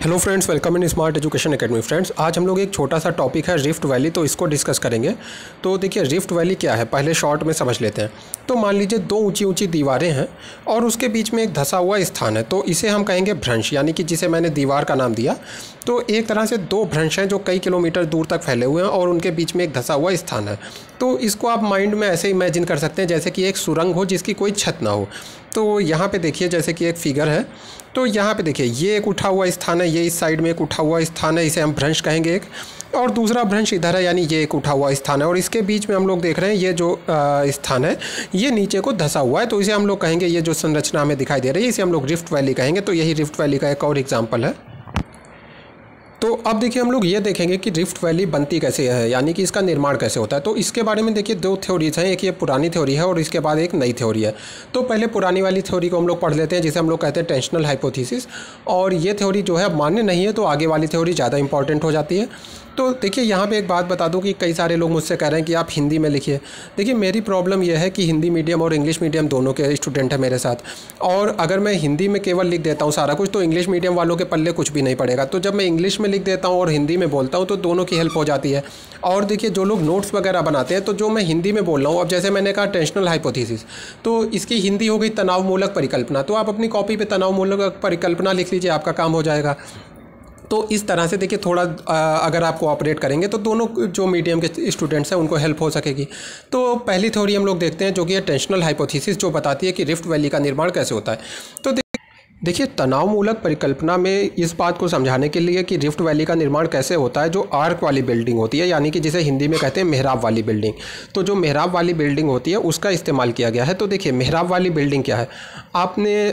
Hello friends, welcome in smart education academy. Friends, आज हम लोग एक छोटा सा टॉपिक है रिफ्ट वैली, तो इसको डिस्कस करेंगे। तो देखिए, रिफ्ट वैली क्या है पहले शॉर्ट में समझ लेते हैं। तो मान लीजिए दो ऊंची ऊंची दीवारें हैं और उसके बीच में एक धंसा हुआ स्थान है, तो इसे हम कहेंगे भ्रंश, यानी कि जिसे मैंने दीवार का नाम दिया। तो एक तरह से दो भ्रंश हैं जो कई किलोमीटर दूर तक फैले हुए हैं और उनके बीच में एक धंसा हुआ स्थान है। तो इसको आप माइंड में ऐसे इमेजिन कर सकते हैं जैसे कि एक सुरंग हो जिसकी कोई छत ना हो। तो यहाँ पे देखिए, जैसे कि एक फिगर है, तो यहाँ पे देखिए ये एक उठा हुआ स्थान है, ये इस साइड में एक उठा हुआ स्थान है, इसे हम भ्रंश कहेंगे एक, और दूसरा भ्रंश इधर है, यानी ये एक उठा हुआ स्थान है। और इसके बीच में हम लोग देख रहे हैं ये जो स्थान है ये नीचे को धंसा हुआ है, तो इसे हम लोग कहेंगे, ये जो संरचना हमें दिखाई दे रही है इसे हम लोग रिफ्ट वैली कहेंगे। तो यही रिफ्ट वैली का एक और एग्जाम्पल है। तो अब देखिए, हम लोग ये देखेंगे कि रिफ्ट वैली बनती कैसे है, यानी कि इसका निर्माण कैसे होता है। तो इसके बारे में देखिए दो थ्योरीज हैं, एक ये पुरानी थ्योरी है और इसके बाद एक नई थ्योरी है। तो पहले पुरानी वाली थ्योरी को हम लोग पढ़ लेते हैं, जिसे हम लोग कहते हैं टेंशनल हाइपोथेसिस। और ये थ्योरी जो है मान्य नहीं है, तो आगे वाली थ्योरी ज़्यादा इंपॉर्टेंट हो जाती है। तो देखिए, यहाँ पे एक बात बता दूं कि कई सारे लोग मुझसे कह रहे हैं कि आप हिंदी में लिखिए। देखिए, मेरी प्रॉब्लम यह है कि हिंदी मीडियम और इंग्लिश मीडियम दोनों के स्टूडेंट हैं मेरे साथ, और अगर मैं हिंदी में केवल लिख देता हूँ सारा कुछ, तो इंग्लिश मीडियम वालों के पल्ले कुछ भी नहीं पड़ेगा। तो जब मैं इंग्लिश में लिख देता हूँ और हिंदी में बोलता हूँ तो दोनों की हेल्प हो जाती है। और देखिए, जो लोग नोट्स वगैरह बनाते हैं, तो जो मैं हिंदी में बोल रहा हूँ, अब जैसे मैंने कहा टेंशनल हाइपोथेसिस, तो इसकी हिंदी हो गई तनावमूलक परिकल्पना। तो आप अपनी कॉपी पे तनावमूलक परिकल्पना लिख लीजिए, आपका काम हो जाएगा। तो इस तरह से देखिए, थोड़ा अगर आप कोऑपरेट करेंगे तो दोनों जो मीडियम के स्टूडेंट्स हैं उनको हेल्प हो सकेगी। तो पहली थ्योरी हम लोग देखते हैं, जो कि है टेंशनल हाइपोथेसिस, जो बताती है कि रिफ्ट वैली का निर्माण कैसे होता है। तो देखिए, तनावमूलक परिकल्पना में इस बात को समझाने के लिए कि रिफ्ट वैली का निर्माण कैसे होता है, जो आर्क वाली बिल्डिंग होती है, यानी कि जिसे हिंदी में कहते हैं मेहराब वाली बिल्डिंग, तो जो मेहराब वाली बिल्डिंग होती है उसका इस्तेमाल किया गया है। तो देखिए, मेहराब वाली बिल्डिंग क्या है,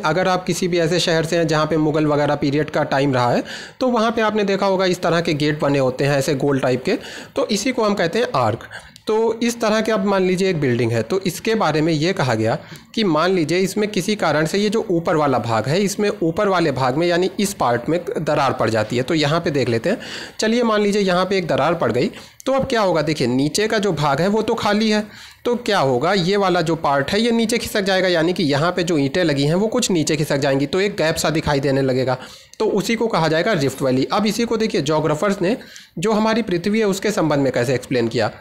अगर आप किसी भी ऐसे शहर से हैं जहाँ पे मुगल वगैरह पीरियड का टाइम रहा है, तो वहाँ पे आपने देखा होगा इस तरह के गेट बने होते हैं ऐसे गोल टाइप के, तो इसी को हम कहते हैं आर्क। तो इस तरह के, अब मान लीजिए एक बिल्डिंग है, तो इसके बारे में ये कहा गया कि मान लीजिए इसमें किसी कारण से ये जो ऊपर वाला भाग है, इसमें ऊपर वाले भाग में यानी इस पार्ट में दरार पड़ जाती है। तो यहाँ पे देख लेते हैं, चलिए मान लीजिए यहाँ पे एक दरार पड़ गई, तो अब क्या होगा, देखिए नीचे का जो भाग है वो तो खाली है, तो क्या होगा, ये वाला जो पार्ट है ये नीचे खिसक जाएगा, यानी कि यहाँ पे जो ईंटें लगी हैं वो कुछ नीचे खिसक जाएंगी, तो एक गैप सा दिखाई देने लगेगा। तो उसी को कहा जाएगा रिफ्ट वैली। अब इसी को देखिए जोग्राफर्स ने जो हमारी पृथ्वी है उसके संबंध में कैसे एक्सप्लेन किया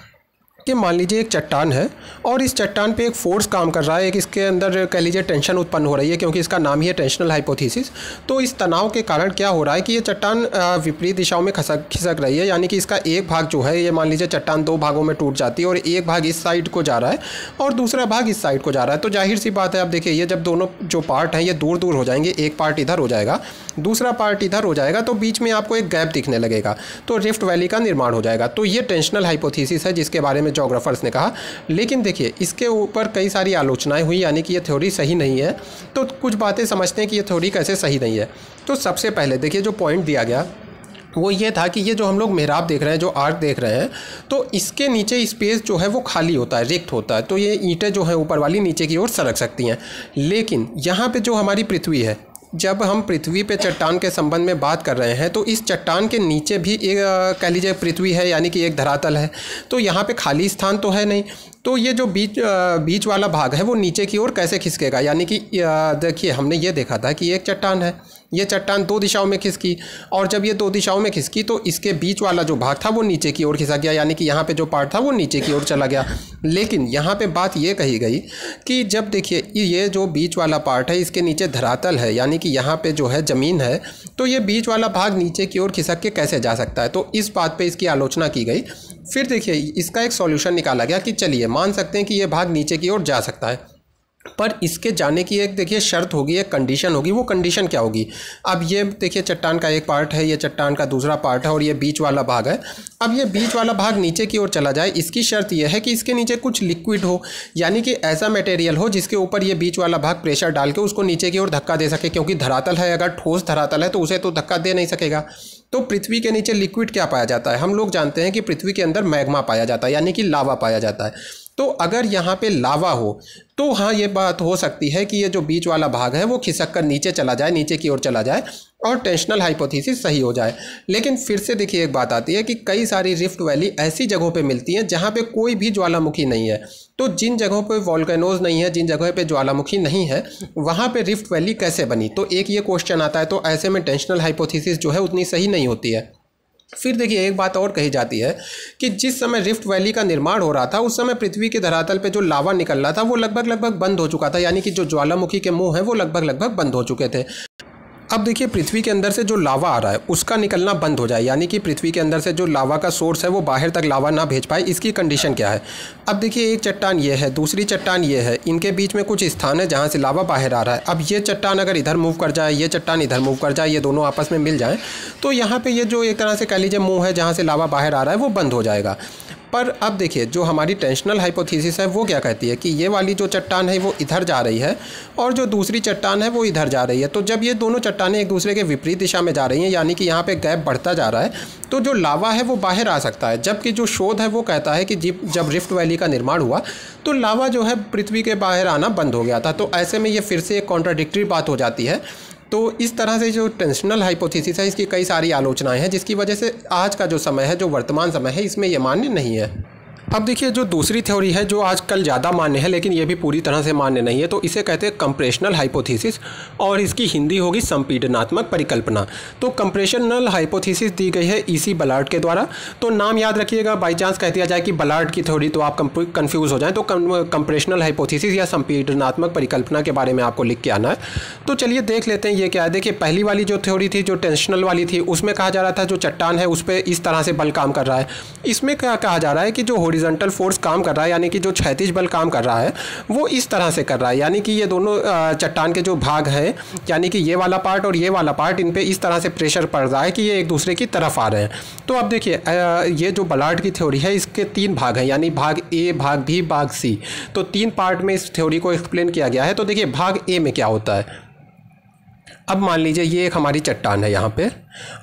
कि मान लीजिए एक चट्टान है और इस चट्टान पे एक फोर्स काम कर रहा है, एक इसके अंदर कह लीजिए टेंशन उत्पन्न हो रही है, क्योंकि इसका नाम ही है टेंशनल हाइपोथेसिस। तो इस तनाव के कारण क्या हो रहा है कि ये चट्टान विपरीत दिशाओं में खिसक रही है, यानी कि इसका एक भाग जो है, ये मान लीजिए चट्टान दो भागों में टूट जाती है और एक भाग इस साइड को जा रहा है और दूसरा भाग इस साइड को जा रहा है। तो जाहिर सी बात है, अब देखिए ये जब दोनों जो पार्ट हैं ये दूर दूर हो जाएंगे, एक पार्ट इधर हो जाएगा, दूसरा पार्ट इधर हो जाएगा, तो बीच में आपको एक गैप दिखने लगेगा, तो रिफ्ट वैली का निर्माण हो जाएगा। तो ये टेंशनल हाइपोथेसिस है जिसके बारे में जोग्राफर्स ने कहा। लेकिन देखिए, इसके ऊपर कई सारी आलोचनाएं हुई, यानी कि ये थ्योरी सही नहीं है। तो कुछ बातें समझते हैं कि ये थ्योरी कैसे सही नहीं है। तो सबसे पहले देखिए, जो पॉइंट दिया गया वो ये था कि ये जो हम लोग मेहराब देख रहे हैं, जो आर्क देख रहे हैं, तो इसके नीचे स्पेस जो है वो खाली होता है, रिक्त होता है, तो ये ईंटें जो हैं ऊपर वाली नीचे की ओर सरक सकती हैं। लेकिन यहाँ पे जो हमारी पृथ्वी है, जब हम पृथ्वी पे चट्टान के संबंध में बात कर रहे हैं, तो इस चट्टान के नीचे भी एक कह लीजिए पृथ्वी है, यानी कि एक धरातल है, तो यहाँ पे खाली स्थान तो है नहीं। तो ये जो बीच वाला भाग है वो नीचे की ओर कैसे खिसकेगा, यानी कि देखिए, हमने ये देखा था कि एक चट्टान है, ये चट्टान दो दिशाओं में खिसकी, और जब ये दो दिशाओं में खिसकी तो इसके बीच वाला जो भाग था वो नीचे की ओर खिसक गया, यानी कि यहाँ पे जो पार्ट था वो नीचे की ओर चला गया। लेकिन यहाँ पे बात ये कही गई कि जब देखिए ये जो बीच वाला पार्ट है इसके नीचे धरातल है, यानी कि यहाँ पे जो है ज़मीन है, तो ये बीच वाला भाग नीचे की ओर खिसक के कैसे जा सकता है। तो इस बात पे इसकी आलोचना की गई। फिर देखिए, इसका एक सॉल्यूशन निकाला गया कि चलिए मान सकते हैं कि ये भाग नीचे की ओर जा सकता है, पर इसके जाने की एक देखिए शर्त होगी, एक कंडीशन होगी। वो कंडीशन क्या होगी, अब ये देखिए चट्टान का एक पार्ट है, ये चट्टान का दूसरा पार्ट है और ये बीच वाला भाग है। अब ये बीच वाला भाग नीचे की ओर चला जाए, इसकी शर्त यह है कि इसके नीचे कुछ लिक्विड हो, यानी कि ऐसा मटेरियल हो जिसके ऊपर ये बीच वाला भाग प्रेशर डाल के उसको नीचे की ओर धक्का दे सके, क्योंकि धरातल है, अगर ठोस धरातल है तो उसे तो धक्का दे नहीं सकेगा। तो पृथ्वी के नीचे लिक्विड क्या पाया जाता है, हम लोग जानते हैं कि पृथ्वी के अंदर मैग्मा पाया जाता है, यानी कि लावा पाया जाता है। तो अगर यहाँ पे लावा हो तो हाँ, ये बात हो सकती है कि ये जो बीच वाला भाग है वो खिसक कर नीचे चला जाए, नीचे की ओर चला जाए, और टेंशनल हाइपोथेसिस सही हो जाए। लेकिन फिर से देखिए एक बात आती है कि कई सारी रिफ्ट वैली ऐसी जगहों पे मिलती हैं जहाँ पे कोई भी ज्वालामुखी नहीं है। तो जिन जगहों पे वोल्केनोज नहीं है, जिन जगहों पे ज्वालामुखी नहीं है, वहाँ पे रिफ्ट वैली कैसे बनी? तो एक ये क्वेश्चन आता है। तो ऐसे में टेंशनल हाइपोथेसिस जो है उतनी सही नहीं होती है। फिर देखिए एक बात और कही जाती है कि जिस समय रिफ्ट वैली का निर्माण हो रहा था उस समय पृथ्वी के धरातल पे जो लावा निकल रहा था वो लगभग बंद हो चुका था, यानी कि जो ज्वालामुखी के मुंह हैं वो लगभग बंद हो चुके थे। अब देखिए पृथ्वी के अंदर से जो लावा आ रहा है उसका निकलना बंद हो जाए, यानी कि पृथ्वी के अंदर से जो लावा का सोर्स है वो बाहर तक लावा ना भेज पाए, इसकी कंडीशन क्या है? अब देखिए एक चट्टान ये है, दूसरी चट्टान ये है, इनके बीच में कुछ स्थान है जहाँ से लावा बाहर आ रहा है। अब ये चट्टान अगर इधर मूव कर जाए, ये चट्टान इधर मूव कर जाए, ये दोनों आपस में मिल जाएँ तो यहाँ पर ये जो एक तरह से कह लीजिए मुँह है जहाँ से लावा बाहर आ रहा है वो बंद हो जाएगा। पर अब देखिए जो हमारी टेंशनल हाइपोथेसिस है वो क्या कहती है कि ये वाली जो चट्टान है वो इधर जा रही है और जो दूसरी चट्टान है वो इधर जा रही है। तो जब ये दोनों चट्टानें एक दूसरे के विपरीत दिशा में जा रही हैं, यानी कि यहाँ पे गैप बढ़ता जा रहा है, तो जो लावा है वो बाहर आ सकता है। जबकि जो शोध है वो कहता है कि जब रिफ्ट वैली का निर्माण हुआ तो लावा जो है पृथ्वी के बाहर आना बंद हो गया था। तो ऐसे में ये फिर से एक कॉन्ट्राडिक्टरी बात हो जाती है। तो इस तरह से जो टेंशनल हाइपोथेसिस है इसकी कई सारी आलोचनाएं हैं, जिसकी वजह से आज का जो समय है, जो वर्तमान समय है, इसमें ये मान्य नहीं है। अब देखिए जो दूसरी थ्योरी है जो आजकल ज़्यादा मान्य है लेकिन ये भी पूरी तरह से मान्य नहीं है, तो इसे कहते हैं कंप्रेशनल हाइपोथेसिस और इसकी हिंदी होगी संपीडनात्मक परिकल्पना। तो कंप्रेशनल हाइपोथेसिस दी गई है ईसी बलार्ड के द्वारा। तो नाम याद रखिएगा, बाई चांस कह दिया जाए कि बलार्ड की थ्योरी तो आप कन्फ्यूज़ हो जाए, तो कंप्रेशनल हाइपोथेसिस या संपीडनात्मक परिकल्पना के बारे में आपको लिख के आना है। तो चलिए देख लेते हैं ये क्या है। देखिए पहली वाली जो थ्योरी थी, जो टेंशनल वाली थी, उसमें कहा जा रहा था जो चट्टान है उस पर इस तरह से बल काम कर रहा है। इसमें क्या कहा जा रहा है कि जो हॉरिजॉन्टल फोर्स काम कर रहा है, यानी कि जो क्षैतिज बल काम कर रहा है वो इस तरह से कर रहा है, यानी कि ये दोनों चट्टान के जो भाग हैं, यानी कि ये वाला पार्ट और ये वाला पार्ट, इन पे इस तरह से प्रेशर पड़ रहा है कि ये एक दूसरे की तरफ आ रहे हैं। तो अब देखिए ये जो बलार्ड की थ्योरी है इसके 3 भाग हैं, यानी भाग ए, भाग बी, भाग सी। तो 3 पार्ट में इस थ्योरी को एक्सप्लेन किया गया है। तो देखिए भाग ए में क्या होता है। अब मान लीजिए ये एक हमारी चट्टान है यहाँ पे,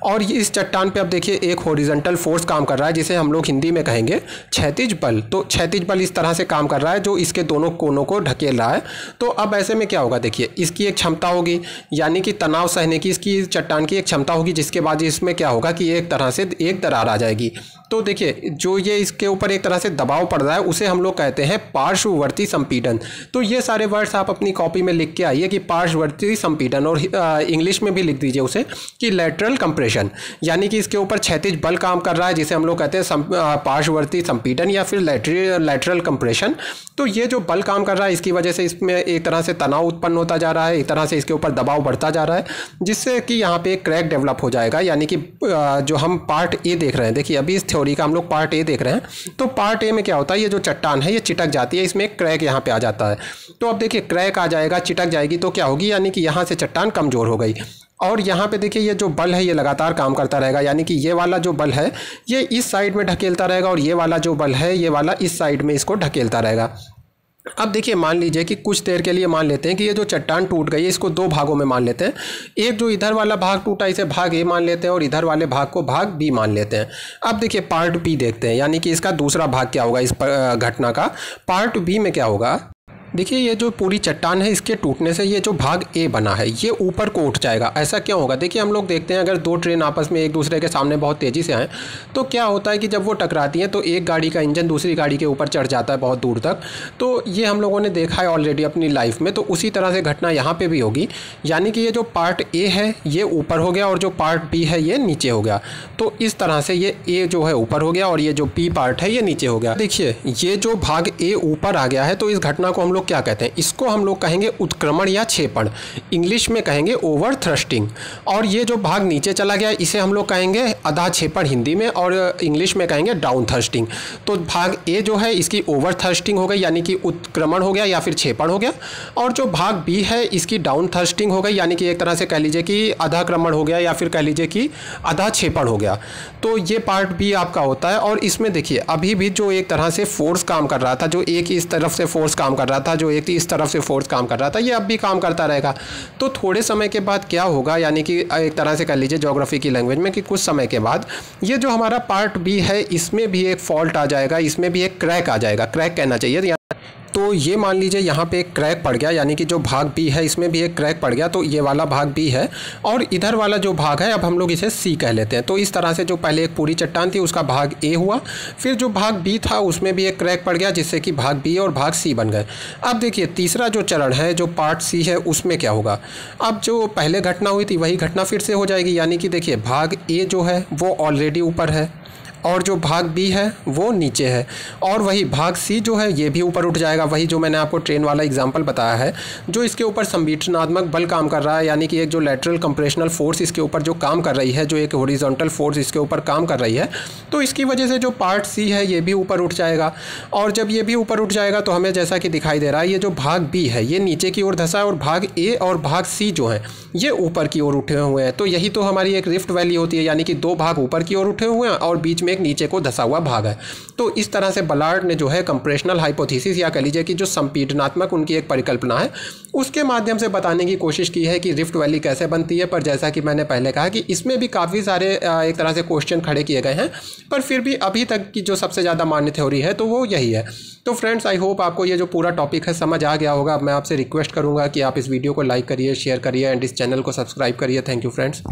और ये इस चट्टान पे अब देखिए एक हॉरिजॉन्टल फोर्स काम कर रहा है जिसे हम लोग हिंदी में कहेंगे क्षैतिज बल। तो क्षैतिज बल इस तरह से काम कर रहा है जो इसके दोनों कोनों को ढकेल रहा है। तो अब ऐसे में क्या होगा, देखिए इसकी एक क्षमता होगी, यानी कि तनाव सहने की इसकी चट्टान की एक क्षमता होगी, जिसके बाद इसमें क्या होगा कि एक तरह से एक दरार आ जाएगी। तो देखिए जो ये इसके ऊपर एक तरह से दबाव पड़ रहा है उसे हम लोग कहते हैं पार्श्ववर्ती संपीड़न। तो ये सारे वर्ड्स आप अपनी कॉपी में लिख के आइए कि पार्श्ववर्ती संपीड़न, और इंग्लिश में भी लिख दीजिए उसे कि लैटरल कंप्रेशन, यानी कि इसके ऊपर क्षैतिज बल काम कर रहा है जिसे हम लोग कहते हैं पार्श्ववर्ती संपीड़न या फिर लैटरल कंप्रेशन। तो ये जो बल काम कर रहा है इसकी वजह से इसमें एक तरह से तनाव उत्पन्न होता जा रहा है, एक तरह से इसके ऊपर दबाव बढ़ता जा रहा है, जिससे कि यहाँ पे एक क्रैक डेवलप हो जाएगा। यानी कि जो हम पार्ट ए देख रहे हैं, देखिए अभी इस थ्योरी का हम लोग पार्ट ए देख रहे हैं। तो पार्ट ए में क्या होता है, ये जो चट्टान है ये चिटक जाती है, इसमें एक क्रैक यहाँ पे आ जाता है। तो अब देखिए क्रैक आ जाएगा, चिटक जाएगी, तो क्या होगी, यानी कि यहाँ से चट्टान कमज़ोर हो गई। और यहाँ पे देखिए ये जो बल है ये लगातार काम करता रहेगा, यानी कि ये वाला जो बल है ये इस साइड में ढकेलता रहेगा और ये वाला जो बल है ये वाला इस साइड में इसको ढकेलता रहेगा। अब देखिए मान लीजिए कि कुछ देर के लिए मान लेते हैं कि ये जो चट्टान टूट गई है, इसको 2 भागों में मान लेते हैं। एक जो इधर वाला भाग टूटा इसे भाग ए मान लेते हैं और इधर वाले भाग को भाग बी मान लेते हैं। अब देखिए पार्ट बी देखते हैं, यानी कि इसका दूसरा भाग क्या होगा इस घटना का। पार्ट बी में क्या होगा, देखिए ये जो पूरी चट्टान है इसके टूटने से ये जो भाग ए बना है ये ऊपर को उठ जाएगा। ऐसा क्यों होगा, देखिए हम लोग देखते हैं अगर 2 ट्रेन आपस में एक दूसरे के सामने बहुत तेज़ी से आएँ तो क्या होता है कि जब वो टकराती हैं तो एक गाड़ी का इंजन दूसरी गाड़ी के ऊपर चढ़ जाता है बहुत दूर तक। तो ये हम लोगों ने देखा है ऑलरेडी अपनी लाइफ में। तो उसी तरह से घटना यहाँ पर भी होगी, यानी कि ये जो पार्ट ए है ये ऊपर हो गया और जो पार्ट बी है ये नीचे हो गया। तो इस तरह से ये ए जो है ऊपर हो गया और ये जो बी पार्ट है ये नीचे हो गया। देखिए ये जो भाग ए ऊपर आ गया है तो इस घटना को हम लोग क्या कहते हैं, इसको हम लोग कहेंगे उत्क्रमण या क्षेपण, इंग्लिश में कहेंगे ओवर थ्रस्टिंग। और ये जो भाग नीचे चला गया इसे हम लोग कहेंगे अधा क्षेपण हिंदी में, और इंग्लिश में कहेंगे डाउन थ्रस्टिंग। तो भाग ए जो है इसकी ओवर थ्रस्टिंग हो गई, यानी कि उत्क्रमण हो गया या फिर क्षेपण हो गया, और जो भाग बी है इसकी डाउन थ्रस्टिंग हो गई, यानी कि एक तरह से कह लीजिए कि आधा क्रमण हो गया या फिर कह लीजिए कि आधा क्षेपण हो गया। तो ये पार्ट बी आपका होता है। और इसमें देखिए अभी भी जो एक तरह से फोर्स काम कर रहा था, जो एक इस तरफ से फोर्स काम कर रहा था, जो एक इस तरफ से फोर्स काम कर रहा था, ये अब भी काम करता रहेगा। तो थोड़े समय के बाद क्या होगा, यानी कि एक तरह से कह लीजिए ज्योग्राफी की लैंग्वेज में कि कुछ समय के बाद ये जो हमारा पार्ट बी है इसमें भी एक फॉल्ट आ जाएगा, इसमें भी एक क्रैक आ जाएगा, क्रैक कहना चाहिए, तो ये मान लीजिए यहाँ पे एक क्रैक पड़ गया, यानी कि जो भाग बी है इसमें भी एक क्रैक पड़ गया, तो ये वाला भाग बी है और इधर वाला जो भाग है अब हम लोग इसे सी कह लेते हैं। तो इस तरह से जो पहले एक पूरी चट्टान थी उसका भाग ए हुआ, फिर जो भाग बी था उसमें भी एक क्रैक पड़ गया जिससे कि भाग बी और भाग सी बन गए। अब देखिए तीसरा जो चरण है जो पार्ट सी है उसमें क्या होगा। अब जो पहले घटना हुई थी वही घटना फिर से हो जाएगी, यानी कि देखिए भाग ए जो है वो ऑलरेडी ऊपर है और जो भाग बी है वो नीचे है, और वही भाग सी जो है ये भी ऊपर उठ जाएगा। वही जो मैंने आपको ट्रेन वाला एग्जांपल बताया है, जो इसके ऊपर संपीड़नात्मक बल काम कर रहा है, यानी कि एक जो लैटरल कंप्रेशनल फोर्स इसके ऊपर जो काम कर रही है, जो एक हॉरिजॉन्टल फोर्स इसके ऊपर काम कर रही है, तो इसकी वजह से जो पार्ट सी है ये भी ऊपर उठ जाएगा। और जब ये भी ऊपर उठ जाएगा तो हमें जैसा कि दिखाई दे रहा है ये जो भाग बी है ये नीचे की ओर धंसा है और भाग ए और भाग सी जो है ये ऊपर की ओर उठे हुए हैं। तो यही तो हमारी एक रिफ्ट वैली होती है, यानी कि दो भाग ऊपर की ओर उठे हुए हैं और बीच में एक नीचे को धंसा हुआ भाग है। तो इस तरह से बलार्ड ने जो है कंप्रेशनल हाइपोथेसिस या कह लीजिए कि जो संपीड़नात्मक उनकी एक परिकल्पना है उसके माध्यम से बताने की कोशिश की है कि रिफ्ट वैली कैसे बनती है। पर जैसा कि मैंने पहले कहा कि इसमें भी काफ़ी सारे एक तरह से क्वेश्चन खड़े किए गए हैं, पर फिर भी अभी तक की जो सबसे ज़्यादा मान्य थ्योरी है तो वो यही है। तो फ्रेंड्स आई होप आपको ये जो पूरा टॉपिक है समझ आ गया होगा। मैं आपसे रिक्वेस्ट करूँगा कि आप इस वीडियो को लाइक करिए, शेयर करिए एंड इस चैनल को सब्सक्राइब करिए। Thank you friends.